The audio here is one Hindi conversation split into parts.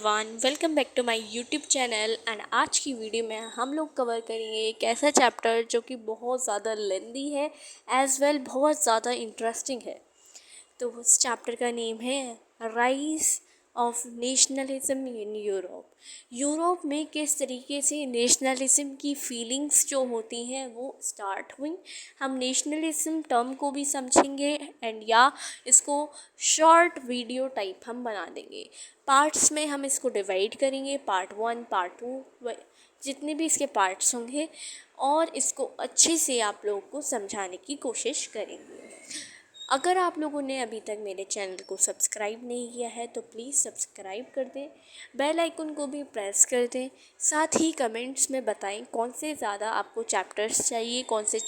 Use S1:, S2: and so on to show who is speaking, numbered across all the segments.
S1: Everyone, welcome back to my YouTube channel. And आज की वीडियो में हम लोग कवर करेंगे एक ऐसा चैप्टर जो कि बहुत ज़्यादा लेंदी है एज वेल बहुत ज़्यादा इंटरेस्टिंग है। तो उस चैप्टर का नेम है rise of nationalism in Europe. Europe में किस तरीके से नेशनलिज्म की फीलिंग्स जो होती हैं वो स्टार्ट हुई। हम नेशनलिज्म टर्म को भी समझेंगे एंड या इसको शॉर्ट वीडियो टाइप हम बना देंगे। पार्ट्स में हम इसको डिवाइड करेंगे, पार्ट 1, पार्ट 2, जितने भी इसके पार्ट्स होंगे, और इसको अच्छे से आप लोगों को समझाने की कोशिश करेंगे। अगर आप लोगों ने अभी तक मेरे चैनल को सब्सक्राइब नहीं किया है तो प्लीज़ सब्सक्राइब कर दें, बेल आइकन को भी प्रेस कर दें। साथ ही कमेंट्स में बताएं कौन से ज़्यादा आपको चैप्टर्स चाहिए, कौन से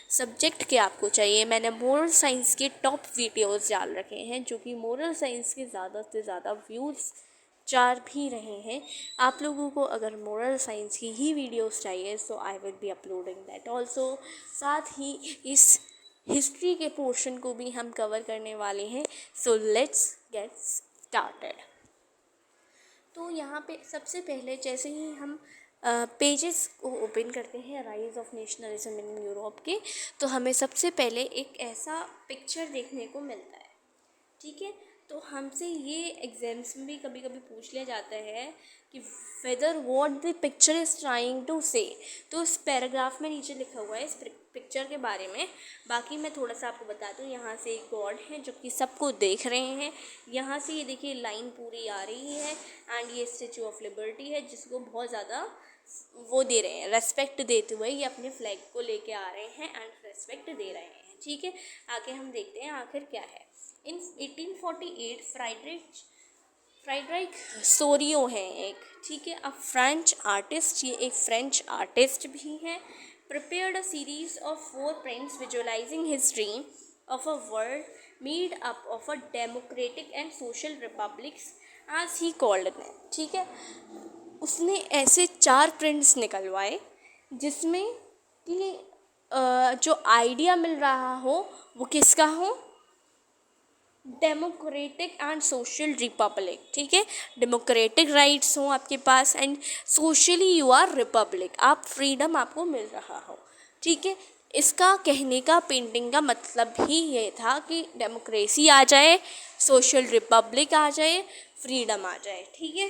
S1: सब्जेक्ट के आपको चाहिए। मैंने मोरल साइंस के टॉप वीडियोस डाल रखे हैं जो कि मोरल साइंस के ज़्यादा से ज़्यादा व्यूज़ चार भी रहे हैं। आप लोगों को अगर मोरल साइंस की ही वीडियोस चाहिए तो I will be uploading that also. साथ ही इस हिस्ट्री के पोर्शन को भी हम कवर करने वाले हैं। So let's get started. तो यहाँ पे सबसे पहले जैसे ही हम पेजेस को ओपन करते हैं rise of nationalism in Europe के, तो हमें सबसे पहले एक ऐसा पिक्चर देखने को मिलता है। ठीक है, तो हमसे ये एग्जाम्स में भी कभी कभी पूछ लिया जाता है कि whether what the picture is trying to say. तो इस पैराग्राफ में नीचे लिखा हुआ है इस पिक्चर के बारे में। बाकी मैं थोड़ा सा आपको बता दूँ। यहाँ से एक गॉड है जो कि सबको देख रहे हैं। यहाँ से ये देखिए लाइन पूरी आ रही है एंड ये स्टैचू ऑफ लिबर्टी है जिसको बहुत ज़्यादा वो दे रहे हैं, रेस्पेक्ट देते हुए ये अपने फ्लैग को लेके आ रहे हैं एंड रेस्पेक्ट दे रहे हैं। ठीक है, आगे हम देखते हैं आखिर क्या है। इन 1848 फ्राइडराइक सोरियो है एक, ठीक है, अ फ्रेंच आर्टिस्ट। ये एक फ्रेंच आर्टिस्ट भी हैं। Prepared a series of 4 prints visualising his dream of a world made up of a democratic and social republics as he called them. ठीक है, उसने ऐसे 4 प्रिंट्स निकलवाए जिसमें कि जो आइडिया मिल रहा हो वो किसका हो, डेमोक्रेटिक एंड सोशल रिपब्लिक। ठीक है, डेमोक्रेटिक राइट्स हो आपके पास and socially you are republic, आप फ्रीडम आपको मिल रहा हो। ठीक है, इसका कहने का पेंटिंग का मतलब ही ये था कि डेमोक्रेसी आ जाए, सोशल रिपब्लिक आ जाए, फ्रीडम आ जाए। ठीक है,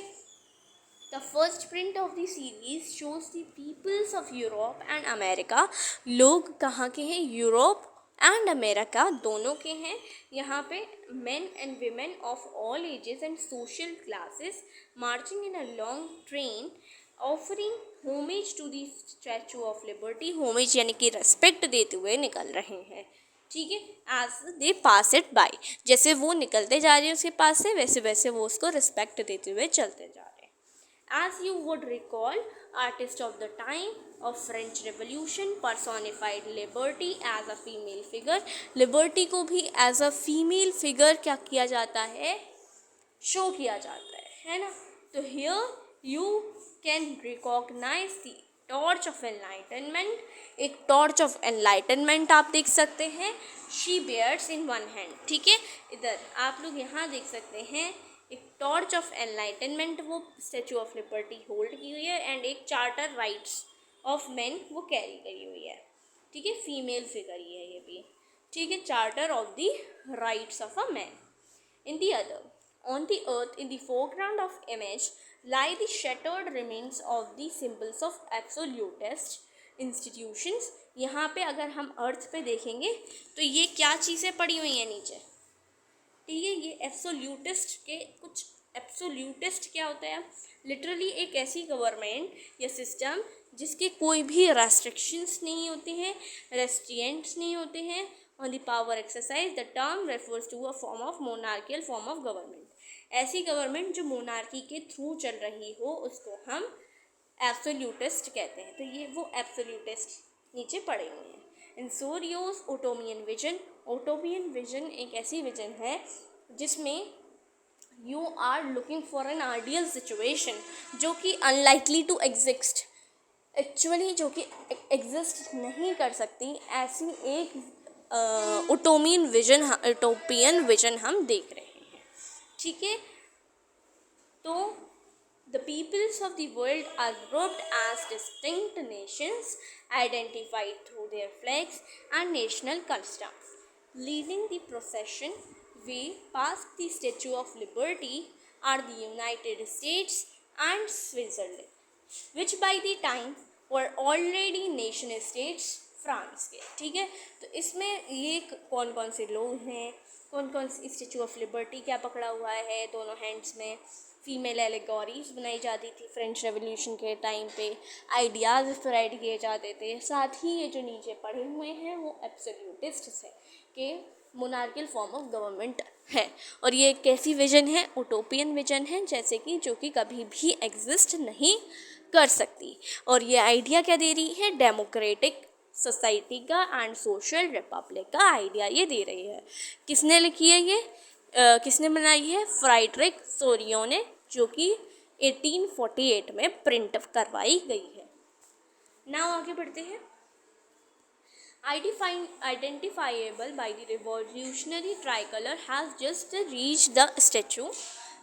S1: the first print of the series shows the peoples of Europe and America. लोग कहाँ के हैं, यूरोप एंड अमेरिका दोनों के हैं। यहाँ पे men and women of all ages and social classes marching in a long train offering homage to the statue of liberty। homage यानी कि रेस्पेक्ट देते हुए निकल रहे हैं। ठीक है, as they pass it by, जैसे वो निकलते जा रहे हैं उसके पास से वैसे वैसे वो उसको रिस्पेक्ट देते हुए चलते जा रहे हैं। As you would recall, artist of the time of French Revolution personified liberty as a female figure। liberty को भी as a female figure क्या किया जाता है, शो किया जाता है ना। तो here you can recognize the torch of enlightenment। एक torch of enlightenment आप देख सकते हैं, she bears in one hand। ठीक है, इधर आप लोग यहाँ देख सकते हैं एक टॉर्च ऑफ एनलाइटनमेंट वो स्टैचू ऑफ लिबर्टी होल्ड की हुई है एंड एक चार्टर राइट्स ऑफ मैन वो कैरी करी हुई है। ठीक है, फीमेल फिगर ही है ये भी। ठीक है, charter of the rights of a man. In the other on the earth in the foreground of image lie the shattered remains of the symbols of absolutist institutions। यहाँ पे अगर हम अर्थ पे देखेंगे तो ये क्या चीज़ें पड़ी हुई हैं नीचे। ठीक है, ये एब्सोल्यूटिस्ट के कुछ, एब्सोल्यूटिस्ट क्या होता है, लिटरली एक ऐसी गवर्नमेंट या सिस्टम जिसके कोई भी रेस्ट्रिक्शंस नहीं होते हैं, रेस्ट्रिएंट्स नहीं होते हैं on the power exercise. The term refers to a form of monarchical form of government. ऐसी गवर्नमेंट जो मोनार्की के थ्रू चल रही हो उसको हम एब्सोल्यूटिस्ट कहते हैं। तो ये वो एब्सोल्यूटिस्ट नीचे पड़े हुए हैं। इन सोरियोस ओटोमियन विजन। ओटोमियन विजन एक ऐसी विजन है जिसमें you are looking for an ideal situation जो कि अनलाइकली टू एग्जिस्ट, एक्चुअली जो कि एग्जिस्ट नहीं कर सकती, ऐसी एक उटोपियन विजन हम देख रहे हैं। ठीक है, तो The peoples of the world are grouped as distinct nations identified through their flags and national customs. Leading the procession, way past the Statue of Liberty are the United States and Switzerland, which by the time were already nation states France के. ठीक है, तो इसमें ये कौन कौन से लोग हैं, कौन कौन सी स्टेचू ऑफ लिबर्टी क्या पकड़ा हुआ है दोनों हैंड्स में, फीमेल एलेगोरीज बनाई जाती थी फ्रेंच रेवोल्यूशन के टाइम पे, आइडियाज़ स्प्रेड किए जाते थे. साथ ही ये जो नीचे पढ़े हुए हैं वो एब्सोल्यूटिस्ट है कि मोनार्कियल फॉर्म ऑफ गवर्नमेंट है. और ये एक कैसी विजन है, उटोपियन विजन है, जैसे कि जो कि कभी भी एग्जिस्ट नहीं कर सकती. और ये आइडिया क्या दे रही है, डेमोक्रेटिक सोसाइटी का एंड सोशल रिपब्लिक का आइडिया ये दे रही है. किसने लिखी है ये, किसने बनाई है, फ्राइड्रिक सोरियो ने, जो कि 1848 में प्रिंट करवाई गई है. नाउ आगे बढ़ते हैं. Identifiable by the revolutionary tricolor has just reached the statue.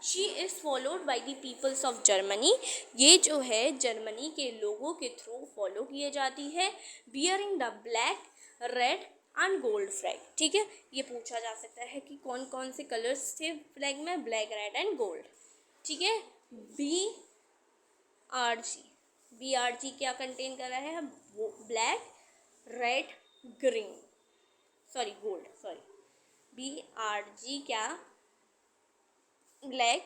S1: She is followed by the peoples of Germany. ये जो है जर्मनी के लोगों के थ्रू फॉलो किए जाती है. Bearing the black, red and gold flag. ठीक है, ये पूछा जा सकता है कि कौन कौन से कलर्स थे फ्लैग में, ब्लैक, रेड एंड गोल्ड. ठीक है, BRG क्या कंटेन कर रहा है, black, red, green, gold. BRG क्या, black,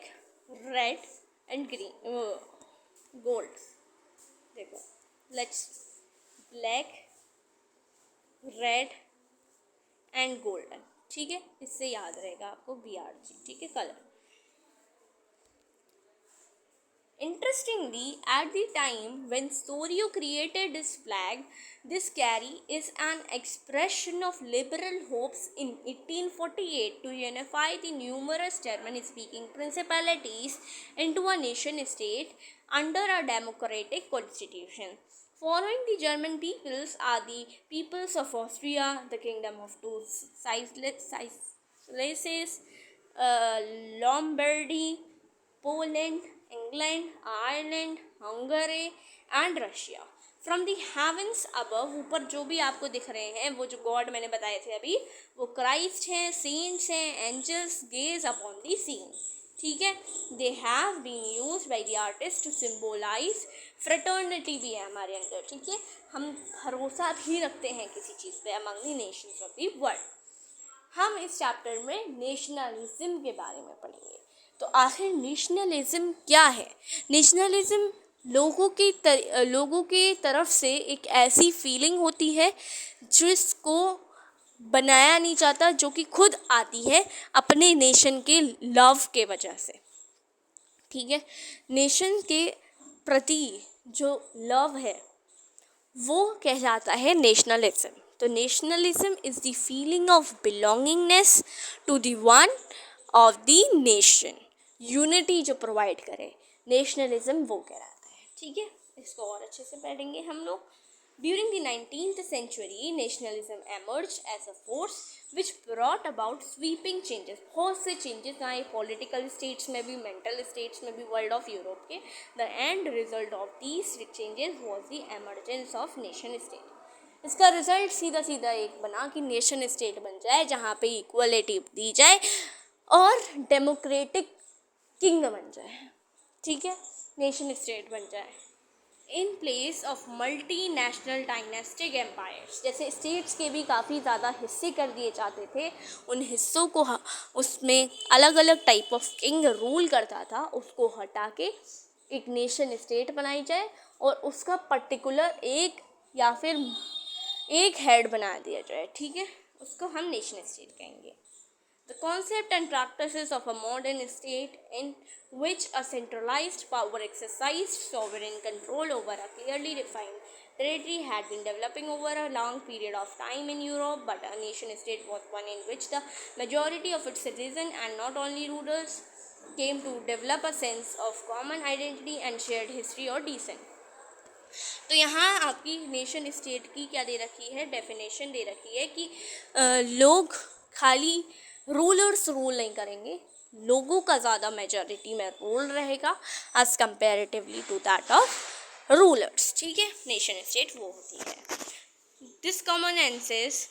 S1: red and green, gold. देखो, let's black, red and golden. ठीक है, इससे याद रहेगा आपको BRG. ठीक है, colour. Interestingly, at the time when Sorio created this flag, this carry is an expression of liberal hopes in 1848 to unify the numerous German-speaking principalities into a nation-state under a democratic constitution. Following the German peoples are the peoples of Austria, the Kingdom of Two Sicilies, Lombardy, Poland, England, Ireland, Hungary and Russia. From the heavens above, ऊपर जो भी आपको दिख रहे हैं वो जो गॉड मैंने बताए थे अभी, वो क्राइस्ट हैं, सेंट्स हैं, angels gaze upon the scene. ठीक है, they have been used by the artist to symbolise fraternity भी है हमारे अंदर. ठीक है, हम भरोसा भी रखते हैं किसी चीज़ पे among the Nations of the world. हम इस चैप्टर में नेशनलिज्म के बारे में पढ़ेंगे. तो आखिर नेशनलिज्म क्या है. नेशनलिज्म लोगों की तरफ से एक ऐसी फीलिंग होती है जिसको बनाया नहीं जाता, जो कि खुद आती है अपने नेशन के लव के वजह से. ठीक है, नेशन के प्रति जो लव है वो कहलाता है नेशनलिज्म. तो nationalism is the feeling of belongingness to the one of the nation. Unity जो प्रोवाइड करे, नेशनलिज्म वो कहलाता है. ठीक है, इसको और अच्छे से पढ़ेंगे हम लोग. During the 19th century, nationalism emerged as a force which brought about sweeping changes. बहुत से changes आए political states में भी, mental states में भी, world of Europe के. The end result of these changes was the emergence of nation state. इसका रिजल्ट सीधा सीधा एक बना कि नेशन स्टेट बन जाए जहाँ पे इक्वलिटी दी जाए और डेमोक्रेटिक किंग बन जाए. ठीक है, नेशन स्टेट बन जाए in place of multi national dynastic empires. जैसे स्टेट्स के भी काफ़ी ज़्यादा हिस्से कर दिए जाते थे, उन हिस्सों को उसमें अलग अलग टाइप ऑफ किंग रूल करता था, उसको हटा के एक नेशन स्टेट बनाई जाए और उसका पर्टिकुलर एक या फिर एक हेड बना दिया जाए. ठीक है, उसको हम नेशन स्टेट कहेंगे. The concept and practices of a modern state in which a centralized power exercised sovereign control over a clearly defined territory had been developing over a long period of time in Europe, but a nation state was one in which the majority of its citizens and not only rulers came to develop a sense of common identity and shared history or descent. तो यहाँ आपकी नेशन स्टेट की क्या दे रखी है, डेफिनेशन दे रखी है कि लोग खाली रूलर्स रूल नहीं करेंगे, लोगों का ज़्यादा मेजॉरिटी में रोल रहेगा as comparatively to that of rulers, ठीक है। नेशन स्टेट वो होती है। This common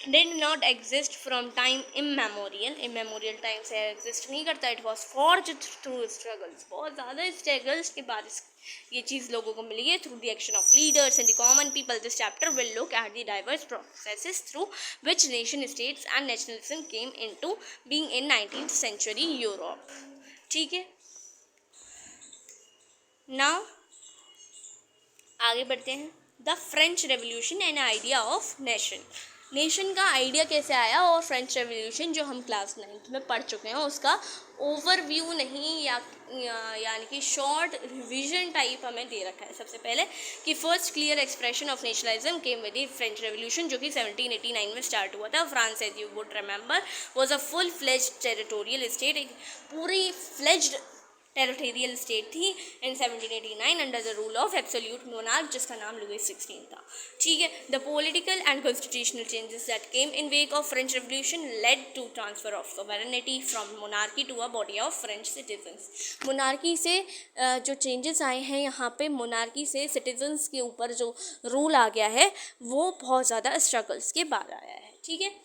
S1: did not exist from time immemorial time से एग्जिस्ट नहीं करता। It was forged through struggles, बहुत ज़्यादा स्ट्रगल्स के बाद ये चीज़ लोगों को मिली है, through the action of leaders and the common people. This chapter will look at the diverse processes through which nation states and nationalism came into being in 19th century Europe, ठीक है। नाउ आगे बढ़ते हैं। The French revolution and idea of nation का आइडिया कैसे आया, और फ्रेंच रेवोल्यूशन जो हम क्लास 9th में पढ़ चुके हैं उसका ओवरव्यू नहीं यानी कि शॉर्ट रिवीजन टाइप हमें दे रखा है। सबसे पहले कि first clear expression of nationalism came with the French revolution, जो कि 1789 में स्टार्ट हुआ था। France, as you would remember, was a full fledged territorial state, एक पूरी फ्लेज्ड टेरिटोरियल स्टेट थी in 1789 under the rule of absolute monarch, जिसका नाम लुई 16 था, ठीक है। The political and constitutional changes that came in wake of French revolution led to transfer of सोवेरेनिटी from monarchy to a body of French citizens. Monarchy से जो चेंजेस आए हैं यहाँ पे, मोनार्की से सिटीजन्स के ऊपर जो रूल आ गया है वो बहुत ज़्यादा स्ट्रगल्स के बाद आया है, ठीक है।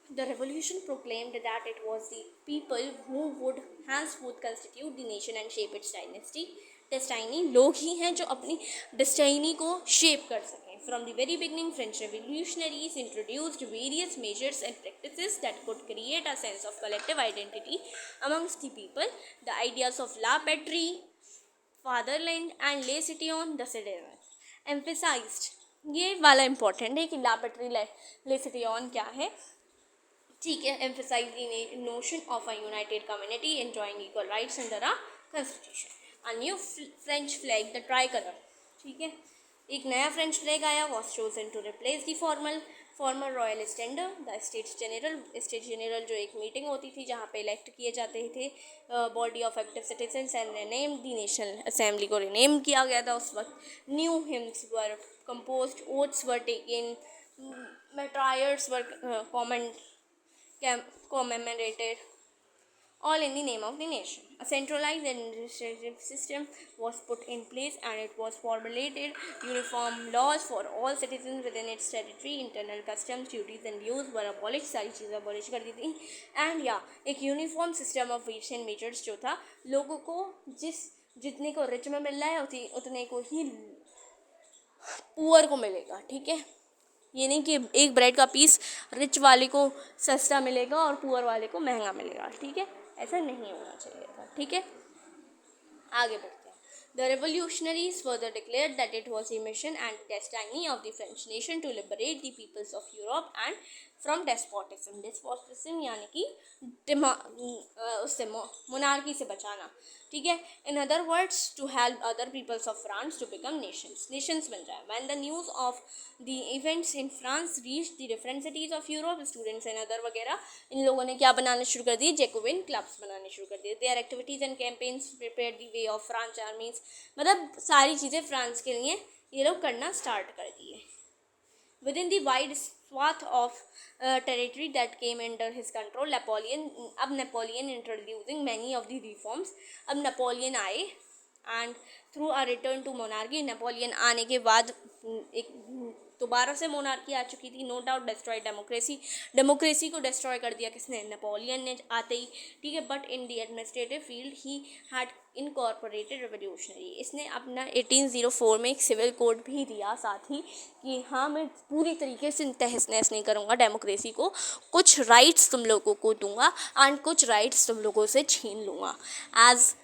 S1: The revolution proclaimed that it was the people who would henceforth constitute the nation and shape its destiny। लोग ही हैं जो अपनी डेस्टिनी को शेप कर सकें। From the very beginning, French revolutionaries introduced various measures and practices that could create a sense of collective identity amongst the people. The ideas of la patrie, fatherland and le citoyen the citizen emphasized, ये वाला important है कि la patrie le citoyen क्या है, ठीक है। Emphasise the notion of a united community enjoying equal rights under a constitution. A new French flag the tricolour, ठीक है। एक नया फ्रेंच फ्लैग आया, was chosen to replace the former royal standard. The states general जो एक मीटिंग होती थी जहाँ पे इलेक्ट किए जाते थे body of active citizens and name the national assembly को रिनेम किया गया था उस वक्त। New hymns were composed, oaths were taken, martyrs were commemorated, all in the name of the nation. A centralized administrative system was put in place and it was formulated uniform laws for all citizens within its territory. Internal customs, duties and dues were abolished, सारी चीज़ें abolish कर दी थी। And एक uniform system of weights and measures जो था, लोगों को जितने को रिच में मिल रहा है उतने को ही पुअर को मिलेगा, ठीक है। ये नहीं कि एक ब्रेड का पीस रिच वाले को सस्ता मिलेगा और पुअर वाले को महंगा मिलेगा, ठीक है। ऐसा नहीं होना चाहिए था, ठीक है। आगे बढ़ते हैं। The revolutionaries further declared that it was the mission and destiny of the French nation to liberate the peoples of Europe and from despotism। despotism यानी कि उससे मोनार्की से बचाना, ठीक है। In other words to help other peoples of France to become nations बन जाए। When the news of the events in France reach the different cities of Europe, students and other वगैरह इन लोगों ने क्या बनाने शुरू कर दिए, जैकोबिन क्लब्स बनाने शुरू कर दिए। There activities and campaigns prepare the way of French आर्मीज, मतलब सारी चीज़ें फ्रांस के लिए ये लोग करना स्टार्ट कर दिए। Within the wide swath of territory that came under his control, Napoleon introducing many of the reforms। अब नेपोलियन आए and through a return to monarchy, Napoleon आने के बाद एक दोबारा से मोनार्की आ चुकी थी। नो डाउट डिस्ट्रॉय डेमोक्रेसी को डिस्ट्रॉय कर दिया किसने, नेपोलियन ने आते ही, ठीक है। But in the administrative field he had incorporated revolutionary, इसने अपना 1804 में एक सिविल कोड भी दिया साथ ही कि हाँ मैं पूरी तरीके से तहस नहस नहीं करूँगा डेमोक्रेसी को, कुछ राइट्स तुम लोगों को दूंगा एंड कुछ राइट्स तुम लोगों से छीन लूँगा। एज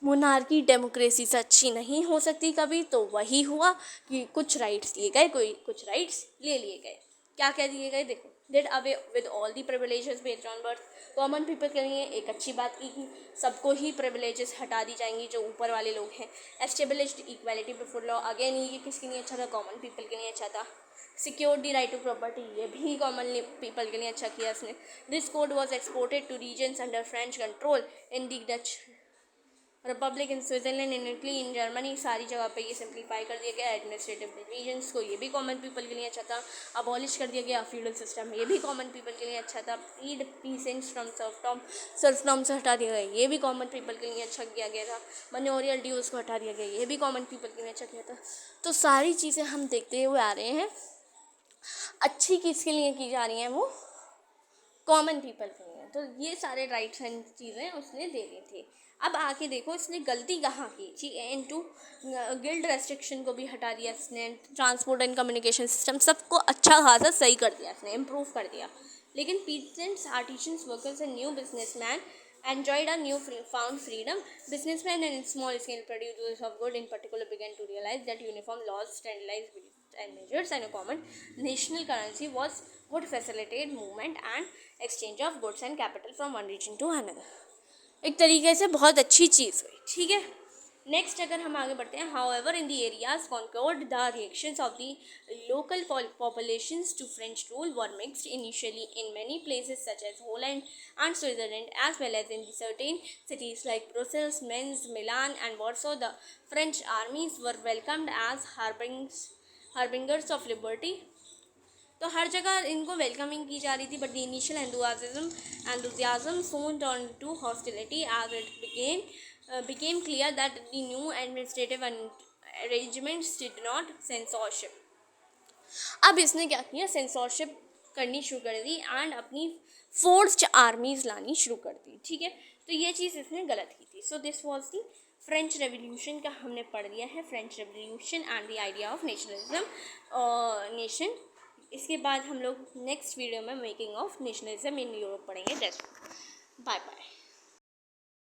S1: मोनार्की डेमोक्रेसी से अच्छी नहीं हो सकती कभी, तो वही हुआ कि कुछ राइट्स दिए गए, कुछ राइट्स ले लिए गए। क्या क्या दिए गए देखो, did away with all the privileges based on birth. Common people के लिए एक अच्छी बात की कि सबको ही प्रिविलेजेस हटा दी जाएंगी जो ऊपर वाले लोग हैं। Established equality before law, again ये किसके लिए अच्छा था, कॉमन पीपल के लिए अच्छा था। Secure the right to property, ये भी कॉमन पीपल के लिए अच्छा किया इसने। This code was exported to regions under French control in the Dutch republic in Switzerland, in Italy, in Germany, सारी जगह पे ये सिंप्लीफाई कर दिया गया। एडमिनिस्ट्रेटिव डिवीजन्स को, ये भी कॉमन पीपल के लिए अच्छा था। अबॉलिश कर दिया गया फ्यूडल सिस्टम, ये भी कॉमन पीपल के लिए अच्छा था। फ्रीड पीसेंट्स फ्रॉम सर्फडॉम से हटा दिया गया, ये भी कॉमन पीपल के लिए अच्छा किया गया था। मनोरियल ड्यूज़ को हटा दिया गया, ये भी कॉमन पीपल के लिए अच्छा किया था। तो सारी चीज़ें हम देखते हुए आ रहे हैं, अच्छी किसके लिए की जा रही हैं, वो कॉमन पीपल के लिए। तो ये सारे राइट्स एंड चीज़ें उसने दे दी थी। अब आके देखो इसने गलती कहाँ की जी। इनटू गिल्ड रेस्ट्रिक्शन को भी हटा दिया इसने, ट्रांसपोर्ट एंड कम्युनिकेशन सिस्टम सबको अच्छा खासा सही कर दिया इसने, इम्प्रूव कर दिया। लेकिन peasants, artisans, workers and new businessman enjoyed a new found freedom. Businessmen and small scale producers of goods in particular began to realize that uniform laws, standardized and measures, and a common national currency was would facilitate movement and exchange of goods and capital from one region to another. एक तरीके से बहुत अच्छी चीज़ हुई, ठीक है। नेक्स्ट अगर हम आगे बढ़ते हैं, however in the areas conquered the reactions of the local populations to French rule were mixed initially in many places such as Holland and Switzerland as well as in the certain cities like Brussels, Mainz, Milan and Warsaw. The French armies were welcomed as harbingers of liberty. तो हर जगह इनको वेलकमिंग की जा रही थी, but the initial enthusiasm soon turned to hostility as it became clear that the new administrative arrangements did not censorship. अब इसने क्या किया, सेंसरशिप करनी शुरू कर दी एंड अपनी फोर्स्ड आर्मीज लानी शुरू कर दी, ठीक है। तो ये चीज़ इसने गलत की थी। So this was the French revolution का हमने पढ़ लिया है, French revolution and the idea of nationalism, nation. इसके बाद हम लोग नेक्स्ट वीडियो में making of nationalism in Europe पढ़ेंगे। Bye bye.